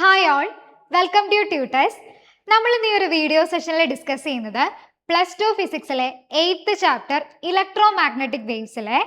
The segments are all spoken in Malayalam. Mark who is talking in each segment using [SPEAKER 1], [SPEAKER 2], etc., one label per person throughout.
[SPEAKER 1] Hi all, welcome to tutors. നമ്മൾ ഇന്ന് ഈ ഒരു വീഡിയോ സെഷനിൽ ഡിസ്കസ് ചെയ്യുന്നത് +2 ഫിസിക്സിലെ 8th ചാപ്റ്റർ ഇലക്ട്രോ മാഗ്നറ്റിക് വേവ്സിലെ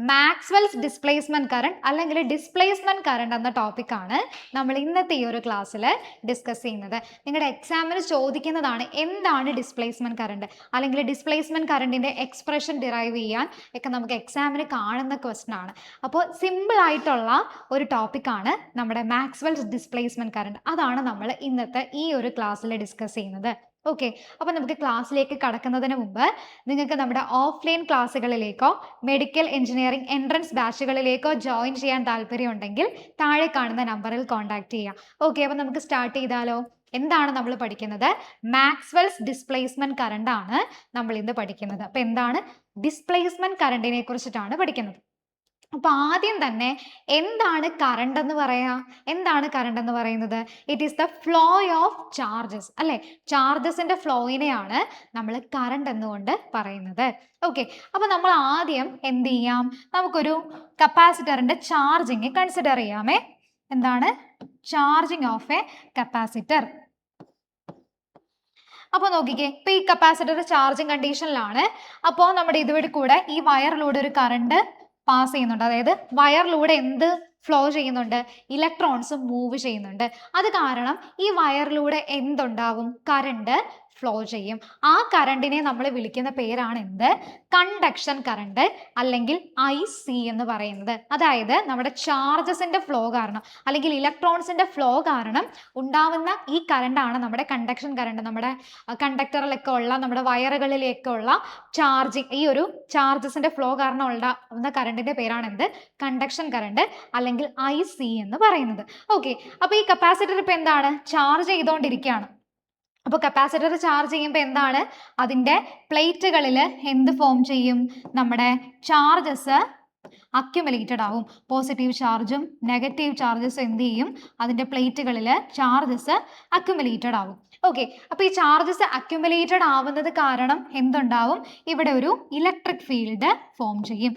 [SPEAKER 1] മാക്സ്വെൽസ് ഡിസ്പ്ലേസ്മെന്റ് കറണ്ട് അല്ലെങ്കിൽ ഡിസ്പ്ലേസ്മെന്റ് കറണ്ട് എന്ന ടോപ്പിക്കാണ് നമ്മൾ ഇന്നത്തെ ഈ ഒരു ക്ലാസ്സിൽ ഡിസ്കസ് ചെയ്യുന്നത്. നിങ്ങളുടെ എക്സാമിന് ചോദിക്കുന്നതാണ് എന്താണ് ഡിസ്പ്ലേസ്മെന്റ് കറണ്ട് അല്ലെങ്കിൽ ഡിസ്പ്ലേസ്മെന്റ് കറണ്ടിന്റെ എക്സ്പ്രഷൻ ഡിറൈവ് ചെയ്യാൻ ഒക്കെ നമുക്ക് എക്സാമിന് കാണുന്ന ക്വസ്റ്റൻ ആണ്. അപ്പോൾ സിമ്പിൾ ആയിട്ടുള്ള ഒരു ടോപ്പിക്കാണ് നമ്മുടെ മാക്സ്വെൽസ് ഡിസ്പ്ലേസ്മെന്റ് കറണ്ട്. അതാണ് നമ്മൾ ഇന്നത്തെ ഈ ഒരു ക്ലാസ്സിൽ ഡിസ്കസ് ചെയ്യുന്നത്. ഓക്കെ, അപ്പോൾ നമുക്ക് ക്ലാസ്സിലേക്ക് കടക്കുന്നതിന് മുമ്പ് നിങ്ങൾക്ക് നമ്മുടെ ഓഫ്ലൈൻ ക്ലാസ്സുകളിലേക്കോ മെഡിക്കൽ എഞ്ചിനീയറിംഗ് എൻട്രൻസ് ബാച്ചുകളിലേക്കോ ജോയിൻ ചെയ്യാൻ താല്പര്യമുണ്ടെങ്കിൽ താഴെ കാണുന്ന നമ്പറിൽ കോൺടാക്ട് ചെയ്യാം. ഓക്കെ, അപ്പോൾ നമുക്ക് സ്റ്റാർട്ട് ചെയ്താലോ? എന്താണ് നമ്മൾ പഠിക്കുന്നത്? മാക്സ്വെൽസ് ഡിസ്പ്ലേസ്മെന്റ് കറണ്ട് ആണ് നമ്മൾ ഇന്ന് പഠിക്കുന്നത്. അപ്പോൾ എന്താണ് ഡിസ്പ്ലേസ്മെന്റ് കറണ്ടിനെ കുറിച്ചിട്ടാണ് പഠിക്കുന്നത്. അപ്പൊ ആദ്യം തന്നെ എന്താണ് കറണ്ട് എന്ന് പറയാ? എന്താണ് കറണ്ട് എന്ന് പറയുന്നത്? It is the flow of charges, അല്ലെ? ചാർജസിന്റെ ഫ്ലോയിനെയാണ് നമ്മൾ കറണ്ട് എന്നുകൊണ്ട് പറയുന്നത്. ഓക്കെ, അപ്പൊ നമ്മൾ ആദ്യം എന്ത് ചെയ്യാം? നമുക്കൊരു കപ്പാസിറ്ററിന്റെ ചാർജിങ് കൺസിഡർ ചെയ്യാമേ. എന്താണ് ചാർജിങ് ഓഫ് എ കപ്പാസിറ്റർ? അപ്പോൾ നോക്കിക്കേ, ഇപ്പൊ ഈ കപ്പാസിറ്റർ ചാർജിങ് കണ്ടീഷനിലാണ്. അപ്പോൾ നമ്മുടെ ഇതുവഴി കൂടെ ഈ വയറിലൂടെ ഒരു കറണ്ട് പാസ് ചെയ്യുന്നുണ്ട്. അതായത് വയറിലൂടെ എന്ത് ഫ്ലോ ചെയ്യുന്നുണ്ട്? ഇലക്ട്രോൺസ് മൂവ് ചെയ്യുന്നുണ്ട്. അത് കാരണം ഈ വയറിലൂടെ എന്തുണ്ടാവും? കറണ്ട് ഫ്ലോ ചെയ്യും. ആ കറണ്ടിനെ നമ്മൾ വിളിക്കുന്ന പേരാണ് എന്ത്? കണ്ടക്ഷൻ കറണ്ട് അല്ലെങ്കിൽ IC എന്ന് പറയുന്നത്. അതായത് നമ്മുടെ ചാർജസിന്റെ ഫ്ലോ കാരണം അല്ലെങ്കിൽ ഇലക്ട്രോൺസിന്റെ ഫ്ലോ കാരണം ഉണ്ടാവുന്ന ഈ കറണ്ടാണ് നമ്മുടെ കണ്ടക്ഷൻ കറണ്ട്. നമ്മുടെ കണ്ടക്ടറിലൊക്കെ ഉള്ള നമ്മുടെ വയറുകളിലേക്ക് ഉള്ള ചാർജിങ്, ഈ ഒരു ചാർജസിന്റെ ഫ്ലോ കാരണം ഉണ്ടാവുന്ന കറണ്ടിന്റെ പേരാണ് എന്ത്? കണ്ടക്ഷൻ കറണ്ട് അല്ലെങ്കിൽ IC എന്ന് പറയുന്നത്. ഓക്കെ, അപ്പൊ ഈ കപ്പാസിറ്റർ ഇപ്പൊ എന്താണ്? ചാർജ് ചെയ്തുകൊണ്ടിരിക്കുകയാണ്. അപ്പോൾ കപ്പാസിറ്റർ ചാർജ് ചെയ്യുമ്പോൾ എന്താണ്? അതിൻ്റെ പ്ലേറ്റുകളിൽ എന്ത് ഫോം ചെയ്യും? നമ്മുടെ ചാർജസ് അക്യുമുലേറ്റഡ് ആവും. പോസിറ്റീവ് ചാർജും നെഗറ്റീവ് ചാർജസും എന്ത് ചെയ്യും? അതിൻ്റെ പ്ലേറ്റുകളിൽ ചാർജസ് അക്യുമുലേറ്റഡ് ആവും. ഓക്കെ, അപ്പോൾ ഈ ചാർജസ് അക്യുമുലേറ്റഡ് ആവുന്നത് കാരണം എന്തുണ്ടാവും? ഇവിടെ ഒരു ഇലക്ട്രിക് ഫീൽഡ് ഫോം ചെയ്യും.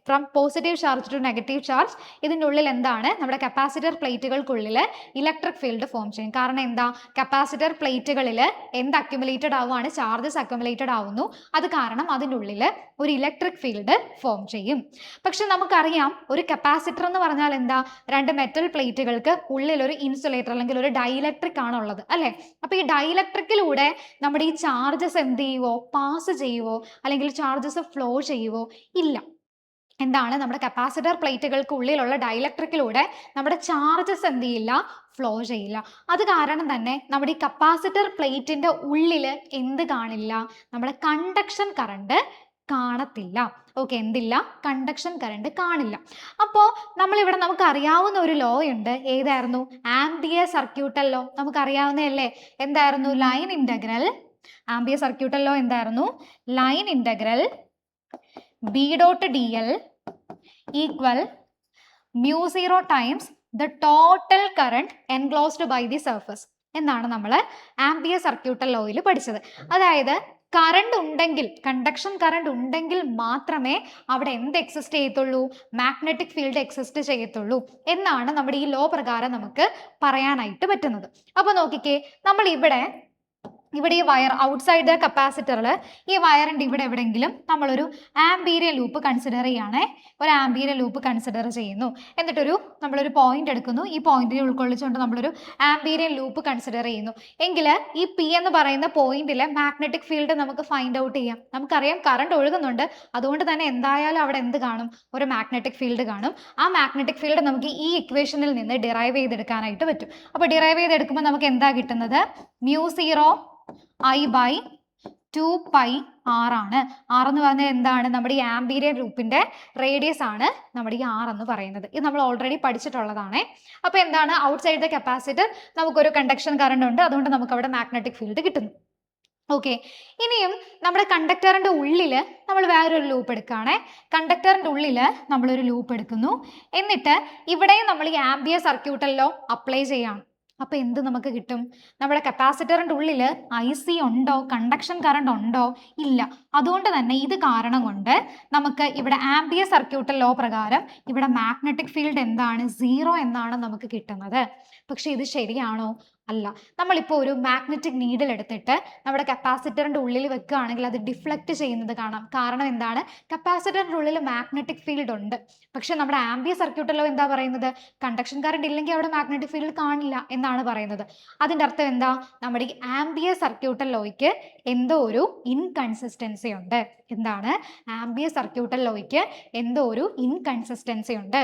[SPEAKER 1] From positive charge to negative charge ഇതിൻ്റെ ഉള്ളിൽ എന്താണ്? നമ്മുടെ കപ്പാസിറ്റർ പ്ലേറ്റുകൾക്കുള്ളിൽ ഇലക്ട്രിക് ഫീൽഡ് ഫോം ചെയ്യും. കാരണം എന്താ? കപ്പാസിറ്റർ പ്ലേറ്റുകളിൽ എന്ത് അക്യുമുലേറ്റഡ് ആവുകയാണ്? ചാർജസ് അക്യുമുലേറ്റഡ് ആവുന്നു. അത് കാരണം അതിൻ്റെ ഉള്ളിൽ ഒരു ഇലക്ട്രിക് ഫീൽഡ് ഫോം ചെയ്യും. പക്ഷെ നമുക്കറിയാം, ഒരു കപ്പാസിറ്റർ എന്ന് പറഞ്ഞാൽ എന്താ? രണ്ട് മെറ്റൽ പ്ലേറ്റുകൾക്ക് ഉള്ളിൽ ഒരു ഇൻസുലേറ്റർ അല്ലെങ്കിൽ ഒരു ഡൈഇലക്ട്രിക് ആണ് ഉള്ളത്, അല്ലെ? അപ്പൊ ഈ ഡൈഇലക്ട്രിക്കിലൂടെ നമ്മുടെ ഈ ചാർജസ് എന്ത് ചെയ്യുവോ? പാസ് ചെയ്യുവോ? അല്ലെങ്കിൽ ചാർജസ് ഫ്ലോ ചെയ്യുവോ? ഇല്ല. എന്താണ്? നമ്മുടെ കപ്പാസിറ്റർ പ്ലേറ്റുകൾക്ക് ഉള്ളിലുള്ള ഡൈഇലക്ട്രിക്കിലൂടെ നമ്മുടെ ചാർജസ് എന്ത് ചെയ്യില്ല? ഫ്ലോ ചെയ്യില്ല. അത് കാരണം തന്നെ നമ്മുടെ ഈ കപ്പാസിറ്റർ പ്ലേറ്റിന്റെ ഉള്ളിൽ എന്ത് കാണില്ല? നമ്മുടെ കണ്ടക്ഷൻ കറണ്ട് കാണത്തില്ല. ഓക്കെ, എന്തില്ല? കണ്ടക്ഷൻ കറണ്ട് കാണില്ല. അപ്പോൾ നമ്മളിവിടെ നമുക്ക് അറിയാവുന്ന ഒരു ലോ ഉണ്ട്. ഏതായിരുന്നു? Ampere circuital law. നമുക്കറിയാവുന്നതല്ലേ? എന്തായിരുന്നു? Line integral. Ampere circuital law എന്തായിരുന്നു? Line integral B dot dl equal mu0 times the total current enclosed by the surface എന്നാണ് നമ്മൾ ആംപിയർ സർക്യൂട്ടൽ ലോയിൽ പഠിച്ചത്. അതായത് കറണ്ട് ഉണ്ടെങ്കിൽ, കണ്ടക്ഷൻ കറണ്ട് ഉണ്ടെങ്കിൽ മാത്രമേ അവിടെ എന്ത് എക്സിസ്റ്റ് ചെയ്യത്തുള്ളൂ? മാഗ്നറ്റിക് ഫീൽഡ് എക്സിസ്റ്റ് ചെയ്യത്തുള്ളൂ എന്നാണ് നമ്മുടെ ഈ ലോ പ്രകാരം നമുക്ക് പറയാനായിട്ട് പറ്റുന്നത്. അപ്പോൾ നോക്കിക്കേ, നമ്മൾ ഇവിടെ ഈ വയർ ഔട്ട്സൈഡ് ദ കപ്പാസിറ്ററിൽ ഈ വയറിൻ്റെ ഇവിടെ എവിടെയെങ്കിലും നമ്മളൊരു ആംപീരിയൻ ലൂപ്പ് കൺസിഡർ ചെയ്യുകയാണെ. ഒരു ആംപീരിയൻ ലൂപ്പ് കൺസിഡർ ചെയ്യുന്നു. എന്നിട്ടൊരു നമ്മളൊരു പോയിന്റ് എടുക്കുന്നു. ഈ പോയിന്റിനെ ഉൾക്കൊള്ളിച്ചുകൊണ്ട് നമ്മളൊരു ആംപീരിയൻ ലൂപ്പ് കൺസിഡർ ചെയ്യുന്നു. എങ്കിൽ ഈ P എന്ന് പറയുന്ന പോയിന്റിലെ മാഗ്നറ്റിക് ഫീൽഡ് നമുക്ക് ഫൈൻഡ് ഔട്ട് ചെയ്യാം. നമുക്കറിയാം കറണ്ട് ഒഴുകുന്നുണ്ട്. അതുകൊണ്ട് തന്നെ എന്തായാലും അവിടെ എന്ത് കാണും? ഒരു മാഗ്നറ്റിക് ഫീൽഡ് കാണും. ആ മാഗ്നറ്റിക് ഫീൽഡ് നമുക്ക് ഈ ഇക്വേഷനിൽ നിന്ന് ഡിറൈവ് ചെയ്തെടുക്കാനായിട്ട് പറ്റും. അപ്പോൾ ഡിറൈവ് ചെയ്തെടുക്കുമ്പോൾ നമുക്ക് എന്താ കിട്ടുന്നത്? mu0 I/2πr ആണ്. R എന്ന് പറഞ്ഞാൽ എന്താണ്? നമ്മുടെ ഈ ആംപീരിയൻ ലൂപ്പിന്റെ റേഡിയസ് ആണ് നമ്മുടെ ഈ R എന്ന് പറയുന്നത്. ഇത് നമ്മൾ ഓൾറെഡി പഠിച്ചിട്ടുള്ളതാണ്. അപ്പോൾ എന്താണ്? ഔട്ട്സൈഡ് ദ കപ്പാസിറ്റർ നമുക്കൊരു കണ്ടക്ഷൻ കറണ്ട് ഉണ്ട്. അതുകൊണ്ട് നമുക്ക് അവിടെ മാഗ്നറ്റിക് ഫീൽഡ് കിട്ടുന്നു. ഓക്കെ, ഇനിയും നമ്മുടെ കണ്ടക്ടറിന്റെ ഉള്ളിൽ നമ്മൾ വേറൊരു ലൂപ്പ് എടുക്കുകയാണെ. കണ്ടക്ടറിന്റെ ഉള്ളിൽ നമ്മളൊരു ലൂപ്പ് എടുക്കുന്നു. എന്നിട്ട് ഇവിടെയും നമ്മൾ ഈ ആംപിയർ സർക്യൂട്ടൽ ലോ അപ്ലൈ ചെയ്യാണ്. അപ്പൊ എന്ത് നമുക്ക് കിട്ടും? നമ്മുടെ കപ്പാസിറ്ററിന്റെ ഉള്ളിൽ IC ഉണ്ടോ, കണ്ടക്ഷൻ കറണ്ട് ഉണ്ടോ? ഇല്ല. അതുകൊണ്ട് തന്നെ ഇത് കാരണം കൊണ്ട് നമുക്ക് ഇവിടെ ആംപിയർ സർക്യൂട്ടൽ ലോ പ്രകാരം ഇവിടെ മാഗ്നറ്റിക് ഫീൽഡ് എന്താണ്? 0 എന്നാണ് നമുക്ക് കിട്ടുന്നത്. പക്ഷെ ഇത് ശരിയാണോ? അല്ല. നമ്മളിപ്പോൾ ഒരു മാഗ്നറ്റിക് നീഡിൽ എടുത്തിട്ട് നമ്മുടെ കപ്പാസിറ്ററിന്റെ ഉള്ളിൽ വെക്കുകയാണെങ്കിൽ അത് ഡിഫ്ലക്ട് ചെയ്യുന്നത് കാണാം. കാരണം എന്താണ്? കപ്പാസിറ്ററിന്റെ ഉള്ളിൽ മാഗ്നറ്റിക് ഫീൽഡ് ഉണ്ട്. പക്ഷെ നമ്മുടെ ആംപിയർ സർക്യൂട്ടൽ ലോ എന്താ പറയുന്നത്? കണ്ടക്ഷൻ കറണ്ട് ഇല്ലെങ്കിൽ അവിടെ മാഗ്നറ്റിക് ഫീൽഡ് കാണില്ല എന്നാണ് പറയുന്നത്. അതിന്റെ അർത്ഥം എന്താ? നമ്മുടെ ഈ ആംപിയർ സർക്യൂട്ടൽ ലോയ്ക്ക് എന്തോ ഒരു ഇൻകൺസിസ്റ്റൻസി ഉണ്ട്. എന്താണ്? ആംപിയർ സർക്യൂട്ടൽ ലോയ്ക്ക് എന്തോ ഒരു ഇൻകൺസിസ്റ്റൻസി ഉണ്ട്.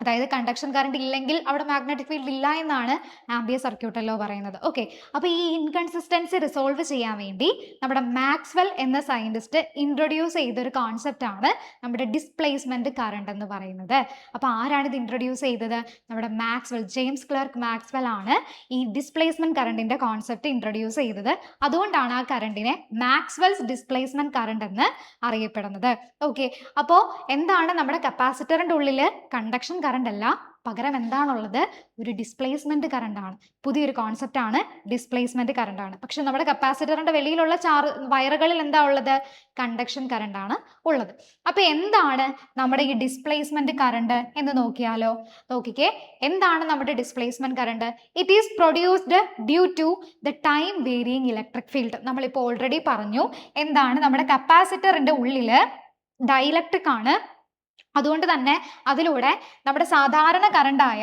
[SPEAKER 1] അതായത് കണ്ടക്ഷൻ കറണ്ട് ഇല്ലെങ്കിൽ അവിടെ മാഗ്നറ്റിക് ഫീൽഡ് ഇല്ല എന്നാണ് ആംപിയർ സർക്യൂട്ടൽ ലോ പറയുന്നത്. ഓക്കെ, അപ്പോൾ ഈ ഇൻകൺസിസ്റ്റൻസി റിസോൾവ് ചെയ്യാൻ വേണ്ടി നമ്മുടെ മാക്സ്വെൽ എന്ന സയന്റിസ്റ്റ് ഇൻട്രൊഡ്യൂസ് ചെയ്തൊരു കോൺസെപ്റ്റ് ആണ് നമ്മുടെ ഡിസ്പ്ലേസ്മെന്റ് കറണ്ട് എന്ന് പറയുന്നത്. അപ്പോൾ ആരാണ് ഇത് ഇൻട്രൊഡ്യൂസ് ചെയ്തത്? നമ്മുടെ മാക്സ്വെൽ, ജെയിംസ് ക്ലർക്ക് മാക്സ്വെൽ ആണ് ഈ ഡിസ്പ്ലേസ്മെന്റ് കറണ്ടിന്റെ കോൺസെപ്റ്റ് ഇൻട്രൊഡ്യൂസ് ചെയ്തത്. അതുകൊണ്ടാണ് ആ കറണ്ടിനെ മാക്സ്വെൽസ് ഡിസ്പ്ലേസ്മെന്റ് കറണ്ട് എന്ന് അറിയപ്പെടുന്നത്. ഓക്കെ, അപ്പോൾ എന്താണ്? നമ്മുടെ കപ്പാസിറ്ററിന്റെ ഉള്ളിൽ കണ്ടക്ഷൻ കറണ്ട് അല്ല, പകരം എന്താണുള്ളത്? ഒരു ഡിസ്പ്ലേസ്മെന്റ് കറണ്ട് ആണ്. പുതിയൊരു കോൺസെപ്റ്റ് ആണ് ഡിസ്പ്ലേസ്മെന്റ് കറണ്ട് ആണ്. പക്ഷെ നമ്മുടെ കപ്പാസിറ്ററിന്റെ വെളിയിലുള്ള വയറുകളിൽ എന്താ ഉള്ളത്? കണ്ടക്ഷൻ കറണ്ട് ആണ് ഉള്ളത്. അപ്പൊ എന്താണ് നമ്മുടെ ഈ ഡിസ്പ്ലേസ്മെന്റ് കറണ്ട് എന്ന് നോക്കിയാലോ? നോക്കിക്കേ, എന്താണ് നമ്മുടെ displacement current? It is produced due to the time varying electric field. നമ്മളിപ്പോൾ ഓൾറെഡി പറഞ്ഞു എന്താണ്? നമ്മുടെ കപ്പാസിറ്ററിന്റെ ഉള്ളില് ഡൈലക്ട്രിക് ആണ്. അതുകൊണ്ട് തന്നെ അതിലൂടെ നമ്മുടെ സാധാരണ കറണ്ടായ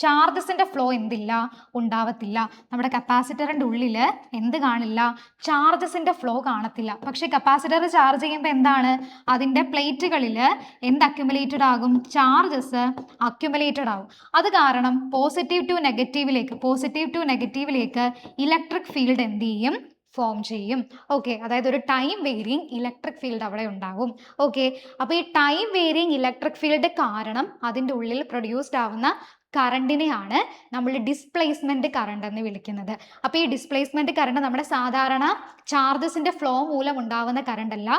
[SPEAKER 1] ചാർജസിന്റെ ഫ്ലോ എന്തില്ല? ഉണ്ടാവത്തില്ല. നമ്മുടെ കപ്പാസിറ്ററിന്റെ ഉള്ളിൽ എന്ത് കാണില്ല? ചാർജസിന്റെ ഫ്ലോ കാണത്തില്ല. പക്ഷെ കപ്പാസിറ്റർ ചാർജ് ചെയ്യുമ്പോൾ എന്താണ്? അതിന്റെ പ്ലേറ്റുകളിൽ എന്ത് അക്യുമുലേറ്റഡ് ആകും? ചാർജസ് അക്യുമുലേറ്റഡ് ആകും. അത് കാരണം പോസിറ്റീവ് ടു നെഗറ്റീവിലേക്ക് ഇലക്ട്രിക് ഫീൽഡ് എന്ത് ചെയ്യും? ഫോം ചെയ്യും. ഓക്കെ, അതായത് ഒരു ടൈം വേരിയിങ് ഇലക്ട്രിക് ഫീൽഡ് അവിടെ ഉണ്ടാകും. ഓക്കെ, അപ്പോൾ ഈ ടൈം വേരിയിങ് ഇലക്ട്രിക് ഫീൽഡ് കാരണം അതിൻ്റെ ഉള്ളിൽ പ്രൊഡ്യൂസ്ഡ് ആവുന്ന കറണ്ടിനെയാണ് നമ്മൾ ഡിസ്പ്ലേസ്മെന്റ് കറണ്ട് എന്ന് വിളിക്കുന്നത്. അപ്പോൾ ഈ ഡിസ്പ്ലേസ്മെന്റ് കറണ്ട് നമ്മുടെ സാധാരണ ചാർജസിന്റെ ഫ്ലോ മൂലം ഉണ്ടാവുന്ന കറണ്ട് അല്ല,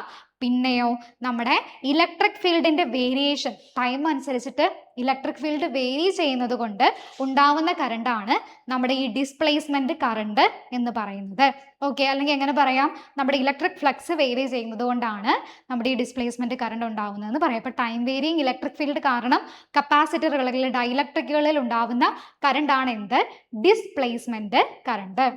[SPEAKER 1] പിന്നെയോ നമ്മുടെ ഇലക്ട്രിക് ഫീൽഡിന്റെ വേരിയേഷൻ, ടൈം അനുസരിച്ചിട്ട് ഇലക്ട്രിക് ഫീൽഡ് വേരി ചെയ്യുന്നത് കൊണ്ട് ഉണ്ടാവുന്ന കറണ്ടാണ് നമ്മുടെ ഈ ഡിസ്പ്ലേസ്മെന്റ് കറണ്ട് എന്ന് പറയുന്നത്. ഓക്കെ, അല്ലെങ്കിൽ എങ്ങനെ പറയാം? നമ്മുടെ ഇലക്ട്രിക് ഫ്ലക്സ് വേരി ചെയ്യുന്നത് കൊണ്ടാണ് നമ്മുടെ ഈ ഡിസ്പ്ലേസ്മെന്റ് കറണ്ട് ഉണ്ടാവുന്നതെന്ന് പറയാം. അപ്പോൾ ടൈം വേരിയിങ് ഇലക്ട്രിക് ഫീൽഡ് കാരണം കപ്പാസിറ്ററുകളിൽ, ഡൈലക്ട്രിക്കുകളിൽ ഉണ്ടാവുന്ന കറണ്ടാണ് എന്ത്? Displacement current.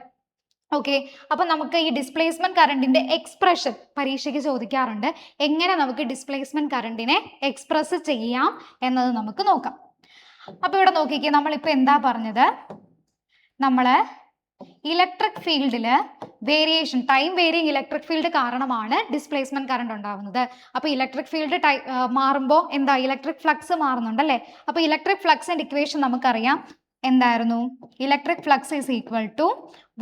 [SPEAKER 1] ഓക്കെ, അപ്പൊ നമുക്ക് ഈ ഡിസ്പ്ലേസ്മെന്റ് കറണ്ടിന്റെ എക്സ്പ്രഷൻ പരീക്ഷയ്ക്ക് ചോദിക്കാറുണ്ട്. എങ്ങനെ നമുക്ക് ഡിസ്പ്ലേസ്മെന്റ് കറണ്ടിനെ എക്സ്പ്രസ് ചെയ്യാം എന്നത് നമുക്ക് നോക്കാം. അപ്പൊ ഇവിടെ നോക്കിക്കേ, നമ്മളിപ്പോ എന്താ പറഞ്ഞത്? നമ്മള് ഇലക്ട്രിക് ഫീൽഡില് variation, time varying electric field കാരണമാണ് ഡിസ്പ്ലേസ്മെന്റ് കറണ്ട് ഉണ്ടാവുന്നത്. അപ്പൊ ഇലക്ട്രിക് ഫീൽഡ് മാറുമ്പോൾ എന്താ? ഇലക്ട്രിക് ഫ്ലക്സ് മാറുന്നുണ്ടല്ലേ? അപ്പൊ ഇലക്ട്രിക് ഫ്ലക്സിന്റെ ഇക്വേഷൻ നമുക്കറിയാം. എന്തായിരുന്നു? Electric flux is equal to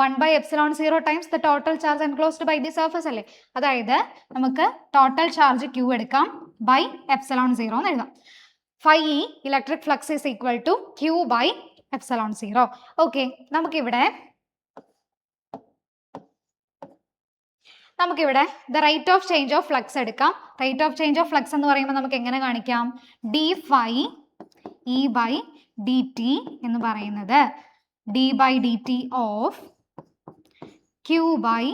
[SPEAKER 1] 1/ε0 times the total charge enclosed by the surface അല്ലേ? അതായത് നമുക്ക് ടോട്ടൽ ചാർജ് Q എടുക്കാം ബൈ ε0 എന്ന് എഴുതാം. Phi electric flux is equal to Q by ε0. Okay, നമുക്കിവിടെ the rate of change of flux എടുക്കാം. Rate of change of flux എന്ന് പറയുമ്പോൾ നമുക്ക് എങ്ങനെ കാണിക്കാം? d phi E by dt എന്ന് പറയുന്നത് d by dt of Q by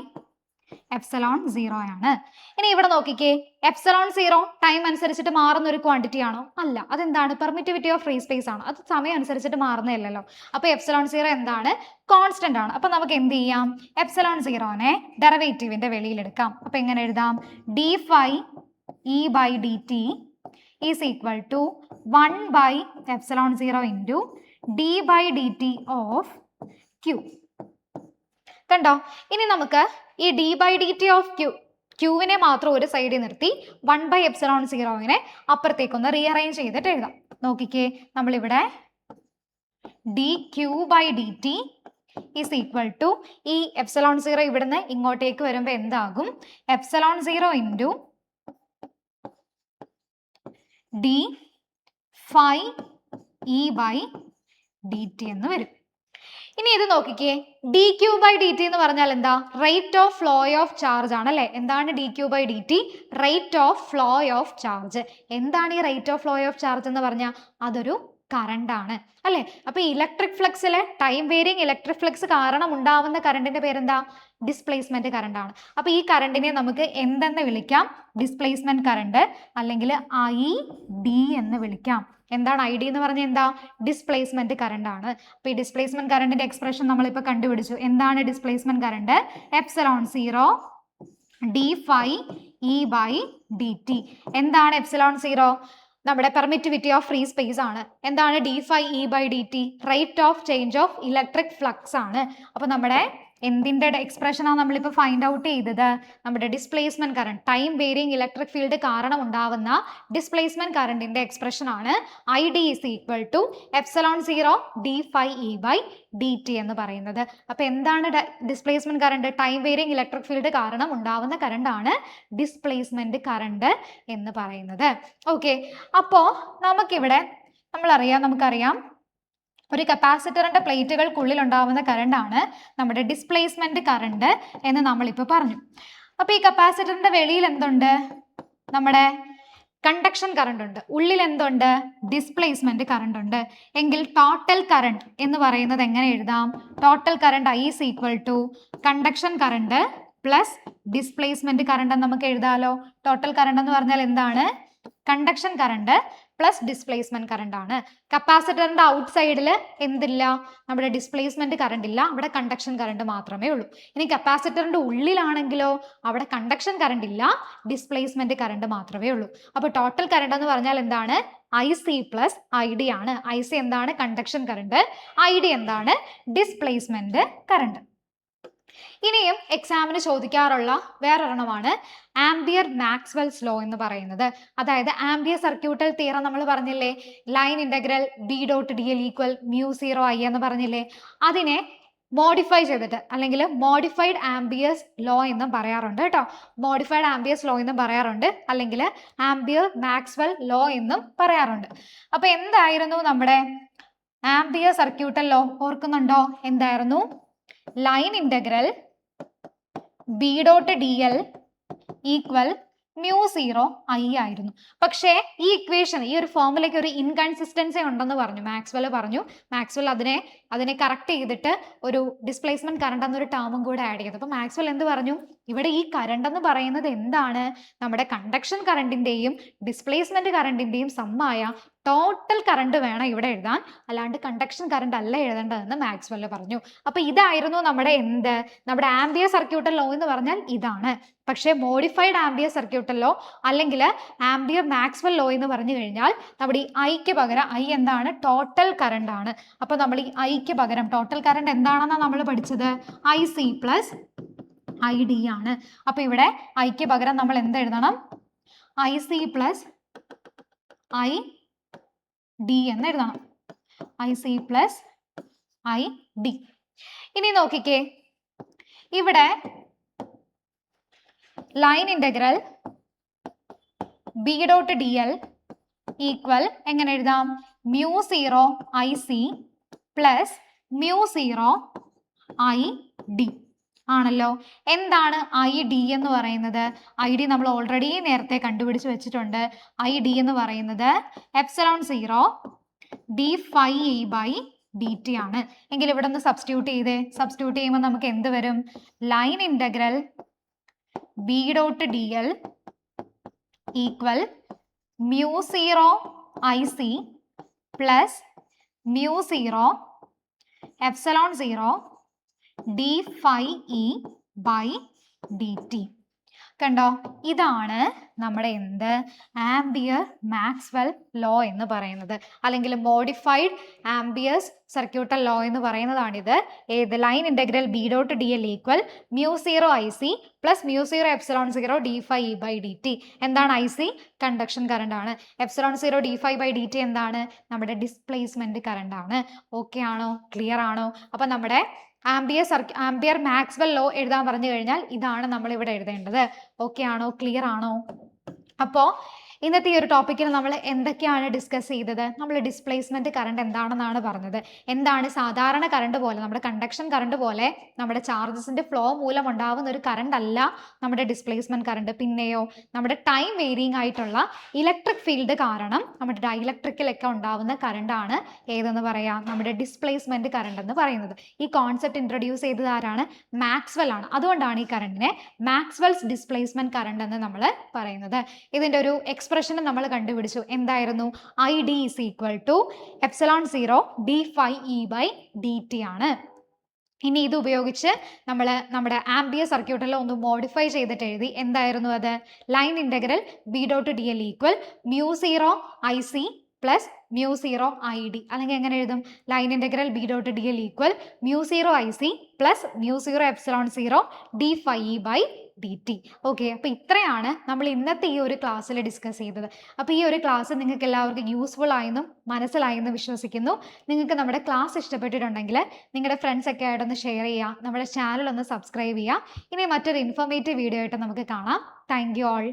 [SPEAKER 1] ε0 ആണ്. ഇനി ഇവിടെ നോക്കിക്കേ, ε0 ടൈം അനുസരിച്ചിട്ട് മാറുന്ന ഒരു ക്വാണ്ടിറ്റി ആണോ? അല്ല. അതെന്താണ്? പെർമിറ്റിവിറ്റി ഓഫ് ഫ്രീ സ്പേസ് ആണ്. അത് സമയം അനുസരിച്ചിട്ട് മാറുന്നതല്ലല്ലോ. അപ്പൊ ε0 എന്താണ്? കോൺസ്റ്റന്റ് ആണ്. അപ്പൊ നമുക്ക് എന്ത് ചെയ്യാം? ε0നെ ഡെറിവേറ്റീവിന്റെ വെളിയിൽ എടുക്കാം. അപ്പൊ എങ്ങനെ എഴുതാം? d phi E by dt is equal to 1/ε0 into d by dt of Q. കണ്ടോ? ഇനി നമുക്ക് ഈ d ബൈ dt ഓഫ് ക്യൂവിനെ മാത്രം ഒരു സൈഡിൽ നിർത്തി 1/ε0നെ അപ്പുറത്തേക്കൊന്ന് റീഅറേഞ്ച് ചെയ്തിട്ട് എഴുതാം. നോക്കിക്കേ, നമ്മളിവിടെ dq by dt is equal to ഈ ε0 ഇവിടുന്ന് ഇങ്ങോട്ടേക്ക് വരുമ്പോൾ എന്താകും? ε0 into d phi E by dt എന്ന് വരും. ഇനി ഇത് നോക്കിക്കേ, dq ബൈ dt എന്ന് പറഞ്ഞാൽ എന്താ? Rate of flow of charge ആണല്ലേ? എന്താണ് dq by dt? Rate of flow of charge. എന്താണ് ഈ rate of flow of charge എന്ന് പറഞ്ഞാൽ? അതൊരു കറണ്ട് ആണ് അല്ലെ. അപ്പൊ ഇലക്ട്രിക് ഫ്ലക്സിലെ ടൈം വേരിയിങ് ഇലക്ട്രിക് ഫ്ലക്സ് കാരണം ഉണ്ടാവുന്ന കറണ്ടിന്റെ പേരെന്താ? ഡിസ്പ്ലേസ്മെന്റ് കറണ്ട് ആണ്. അപ്പൊ ഈ കറണ്ടിനെ നമുക്ക് എന്തെന്ന് വിളിക്കാം? ഡിസ്പ്ലേസ്മെന്റ് കറണ്ട് അല്ലെങ്കിൽ ID എന്ന് വിളിക്കാം. എന്താണ് ID എന്ന് പറഞ്ഞാൽ എന്താ? ഡിസ്പ്ലേസ്മെന്റ് കറണ്ട് ആണ്. അപ്പൊ ഈ ഡിസ്പ്ലേസ്മെന്റ് കറണ്ടിന്റെ എക്സ്പ്രഷൻ നമ്മളിപ്പോ കണ്ടുപിടിച്ചു. എന്താണ് displacement current? ε0 d phi E by dt. എന്താണ് ε0? നമ്മുടെ പെർമിറ്റിവിറ്റി ഓഫ് ഫ്രീ സ്പേസ് ആണ്. എന്താണ് d phi E by dt? Rate of change of electric flux ആണ്. അപ്പൊ നമ്മുടെ എന്തിന്റെ എക്സ്പ്രഷൻ ആണ് നമ്മളിപ്പോ ഫൈൻഡ് ഔട്ട് ചെയ്തത്? നമ്മുടെ displacement current, time varying electric field കാരണം ഉണ്ടാവുന്ന ഡിസ്പ്ലേസ്മെന്റ് കറണ്ടിന്റെ എക്സ്പ്രഷൻ ആണ് ID is equal to ε0 d phi E by dt എന്ന് പറയുന്നത്. അപ്പൊ എന്താണ് displacement current? Time varying electric field കാരണം ഉണ്ടാവുന്ന കറണ്ട് ആണ് ഡിസ്പ്ലേസ്മെന്റ് കറണ്ട് എന്ന് പറയുന്നത്. ഓക്കെ, അപ്പോ നമുക്കിവിടെ നമുക്കറിയാം ഒരു കപ്പാസിറ്ററിന്റെ പ്ലേറ്റുകൾക്കുള്ളിൽ ഉണ്ടാവുന്ന കറണ്ട് ആണ് നമ്മുടെ ഡിസ്പ്ലേസ്മെന്റ് കറണ്ട് എന്ന് നമ്മളിപ്പോൾ പറഞ്ഞു. അപ്പൊ ഈ കപ്പാസിറ്ററിന്റെ വെളിയിൽ എന്തുണ്ട്? നമ്മുടെ കണ്ടക്ഷൻ കറണ്ട് ഉണ്ട്. ഉള്ളിൽ എന്തുണ്ട്? ഡിസ്പ്ലേസ്മെന്റ് കറണ്ട് ഉണ്ട്. എങ്കിൽ ടോട്ടൽ കറണ്ട് എന്ന് പറയുന്നത് എങ്ങനെ എഴുതാം? Total current I is equal to conduction current plus displacement current എന്ന് നമുക്ക് എഴുതാലോ. ടോട്ടൽ കറണ്ട് എന്ന് പറഞ്ഞാൽ എന്താണ്? Conduction current plus displacement current ആണ്. കപ്പാസിറ്ററിന്റെ ഔട്ട് സൈഡിൽ എന്തില്ല? നമ്മുടെ ഡിസ്പ്ലേസ്മെന്റ് കറണ്ട് ഇല്ല, അവിടെ കണ്ടക്ഷൻ കറണ്ട് മാത്രമേ ഉള്ളൂ. ഇനി കപ്പാസിറ്ററിന്റെ ഉള്ളിലാണെങ്കിലോ അവിടെ കണ്ടക്ഷൻ കറണ്ട് ഇല്ല, ഡിസ്പ്ലേസ്മെന്റ് കറണ്ട് മാത്രമേ ഉള്ളൂ. അപ്പൊ ടോട്ടൽ കറണ്ട് എന്ന് പറഞ്ഞാൽ എന്താണ്? IC പ്ലസ് ID ആണ്. IC എന്താണ്? Conduction current. ID എന്താണ്? Displacement current. ഇനിയും എക്സാമിന് ചോദിക്കാറുള്ള വേറൊരെണ്ണമാണ് ആംപിയർ മാക്സ്വെൽസ് ലോ എന്ന് പറയുന്നത്. അതായത് ആംപിയർ സർക്യൂട്ടൽ തിയറം നമ്മൾ പറഞ്ഞില്ലേ, line integral B.dl equal μ0I എന്ന് പറഞ്ഞില്ലേ, അതിനെ മോഡിഫൈ ചെയ്തിട്ട് അല്ലെങ്കിൽ മോഡിഫൈഡ് ആംപിയേഴ്സ് ലോ എന്നും പറയാറുണ്ട് കേട്ടോ. മോഡിഫൈഡ് ആംപിയേഴ്സ് ലോ എന്നും പറയാറുണ്ട്, അല്ലെങ്കിൽ ആംപിയർ മാക്സ്വെൽ ലോ എന്നും പറയാറുണ്ട്. അപ്പൊ എന്തായിരുന്നു നമ്മുടെ ആംപിയർ സർക്യൂട്ടൽ ലോ? ഓർക്കുന്നുണ്ടോ? എന്തായിരുന്നു? Line integral B.dl equal μ0I ആയിരുന്നു. പക്ഷേ ഈ ഇക്വേഷൻ, ഈ ഒരു ഫോമുലയ്ക്ക് ഒരു ഇൻകൺസിസ്റ്റൻസി ഉണ്ടെന്ന് പറഞ്ഞു മാക്സ്വെൽ അതിനെ കറക്റ്റ് ചെയ്തിട്ട് ഒരു ഡിസ്പ്ലേസ്മെന്റ് കറണ്ട് എന്നൊരു ടേമും കൂടെ ആഡ് ചെയ്തു. അപ്പൊ മാക്സ്വെൽ എന്ത് പറഞ്ഞു? ഇവിടെ ഈ കറണ്ട് എന്ന് പറയുന്നത് എന്താണ്? നമ്മുടെ കണ്ടക്ഷൻ കറണ്ടിന്റെയും ഡിസ്പ്ലേസ്മെന്റ് കറണ്ടിന്റെയും സമ്മായ ടോട്ടൽ കറണ്ട് വേണം ഇവിടെ എഴുതാൻ, അല്ലാണ്ട് കണ്ടക്ഷൻ കറണ്ട് അല്ല എഴുതേണ്ടതെന്ന് മാക്സ്വെൽ പറഞ്ഞു. അപ്പൊ ഇതായിരുന്നു നമ്മുടെ ആംപിയർ സർക്യൂട്ടൽ ലോ എന്ന് പറഞ്ഞാൽ ഇതാണ്. പക്ഷേ മോഡിഫൈഡ് ആംപിയർ സർക്യൂട്ടൽ ലോ അല്ലെങ്കിൽ ആംപിയർ മാക്സ്വെൽ ലോ എന്ന് പറഞ്ഞു കഴിഞ്ഞാൽ നമ്മുടെ ഈ ഐക്ക് പകരം I എന്താണ്? ടോട്ടൽ കറണ്ട് ആണ്. അപ്പൊ നമ്മൾ ഈ ഐക്ക് പകരം ടോട്ടൽ കറണ്ട് എന്താണെന്നാണ് നമ്മൾ പഠിച്ചത്? IC പ്ലസ് ID ആണ്. അപ്പൊ ഇവിടെ ഐക്ക് പകരം നമ്മൾ എന്ത് എഴുതണം? IC പ്ലസ് ID എന്ന് എഴുതണം. IC plus ID. ഇനി നോക്കിക്കേ, ഇവിടെ ലൈൻ ഇന്റഗ്രൽ B.dl ഈക്വൽ എങ്ങനെ എഴുതാം? μ0IC പ്ലസ് μ0ID ആണല്ലോ. എന്താണ് ID എന്ന് പറയുന്നത്? ID നമ്മൾ ഓൾറെഡി നേരത്തെ കണ്ടുപിടിച്ച് വെച്ചിട്ടുണ്ട്. ID എന്ന് പറയുന്നത് ε0 d phi E by dt ആണ്. എങ്കിൽ ഇവിടെ ഒന്ന് സബ്സ്റ്റിറ്റ്യൂട്ട് ചെയ്യുമ്പോൾ നമുക്ക് എന്ത് വരും? Line integral B.dl equal μ0IC plus μ0 ε0 d phi E by dt. കണ്ടോ? ഇതാണ് നമ്മുടെ ആംപിയർ മാക്സ്വെൽ ലോ എന്ന് പറയുന്നത്, അല്ലെങ്കിൽ മോഡിഫൈഡ് ആംപിയേഴ്സ് സർക്യൂട്ടൽ ലോ എന്ന് പറയുന്നതാണിത്. ഏത്? Line integral B.dl equal μ0IC plus μ0 ε0 d phi E by dt. എന്താണ് IC? കണ്ടക്ഷൻ കറണ്ട് ആണ്. ε0 d phi by dt എന്താണ്? നമ്മുടെ ഡിസ്പ്ലേസ്മെന്റ് കറണ്ട് ആണ്. ഓക്കെ ആണോ? ക്ലിയർ ആണോ? അപ്പൊ നമ്മുടെ ആംപിയർ മാക്സ്വെൽ ലോ എഴുതാൻ പറഞ്ഞു കഴിഞ്ഞാൽ ഇതാണ് നമ്മൾ ഇവിടെ എഴുതേണ്ടത്. ഓക്കെ ആണോ? ക്ലിയർ ആണോ? അപ്പോൾ ഇന്നത്തെ ഈ ഒരു ടോപ്പിക്കിൽ നമ്മൾ എന്തൊക്കെയാണ് ഡിസ്കസ് ചെയ്തത്? നമ്മൾ ഡിസ്പ്ലേസ്മെന്റ് കറണ്ട് എന്താണെന്നാണ് പറഞ്ഞത്. എന്താണ് സാധാരണ കറണ്ട് പോലെ, നമ്മുടെ കണ്ടക്ഷൻ കറണ്ട് പോലെ നമ്മുടെ ചാർജസിന്റെ ഫ്ലോ മൂലം ഉണ്ടാവുന്ന ഒരു കറണ്ട് അല്ല നമ്മുടെ ഡിസ്പ്ലേസ്മെന്റ് കറണ്ട്. പിന്നെയോ നമ്മുടെ ടൈം വേരിയിങ് ആയിട്ടുള്ള ഇലക്ട്രിക് ഫീൽഡ് കാരണം നമ്മുടെ ഡൈഇലക്ട്രിക്കിലൊക്കെ ഉണ്ടാവുന്ന കറണ്ട് ആണ് ഏതെന്ന് പറയാം, നമ്മുടെ ഡിസ്പ്ലേസ്മെന്റ് കറണ്ട് എന്ന് പറയുന്നത്. ഈ കോൺസെപ്റ്റ് ഇൻട്രൊഡ്യൂസ് ചെയ്തത് ആരാണ്? മാക്സ്വെൽ ആണ്. അതുകൊണ്ടാണ് ഈ കറണ്ടിനെ മാക്സ്വെൽസ് ഡിസ്പ്ലേസ്മെന്റ് കറണ്ട് എന്ന് നമ്മൾ പറയുന്നത്. ഇതിന്റെ ഒരു എക്സ്പ്രഷൻ നമ്മൾ കണ്ടുപിടിച്ചു. എന്തായിരുന്നു? I D is equal to epsilon 0 D phi E by D T ആണ്. ഇനി ഇത് ഉപയോഗിച്ച് നമ്മൾ നമ്മുടെ ആംബിയർ സർക്യൂട്ടിൽ ഒന്ന് മോഡിഫൈ ചെയ്തിട്ട് എഴുതി. എന്തായിരുന്നു അത്? Line integral B dot D L equal mu 0 I C plus mu 0 I D. അല്ലെങ്കിൽ എങ്ങനെ എഴുതും? Line integral B dot D L equal mu 0 I C plus mu 0 epsilon 0 D phi E by D T. Okay, അപ്പോൾ ഇത്രയാണ് നമ്മൾ ഇന്നത്തെ ഈ ഒരു ക്ലാസ്സിൽ ഡിസ്കസ് ചെയ്തത്. അപ്പോൾ ഈ ഒരു ക്ലാസ് നിങ്ങൾക്ക് എല്ലാവർക്കും യൂസ്ഫുൾ ആയെന്നും മനസ്സിലായെന്ന് വിശ്വസിക്കുന്നു. നിങ്ങൾക്ക് നമ്മുടെ ക്ലാസ് ഇഷ്ടപ്പെട്ടിട്ടുണ്ടെങ്കിൽ നിങ്ങളുടെ ഫ്രണ്ട്സ് ഒക്കെ ആയിട്ടൊന്ന് ഷെയർ ചെയ്യുക, നമ്മുടെ ചാനൽ ഒന്ന് സബ്സ്ക്രൈബ് ചെയ്യുക. ഇനി മറ്റൊരു ഇൻഫോർമേറ്റീവ് വീഡിയോ ആയിട്ട് നമുക്ക് കാണാം. Thank you all.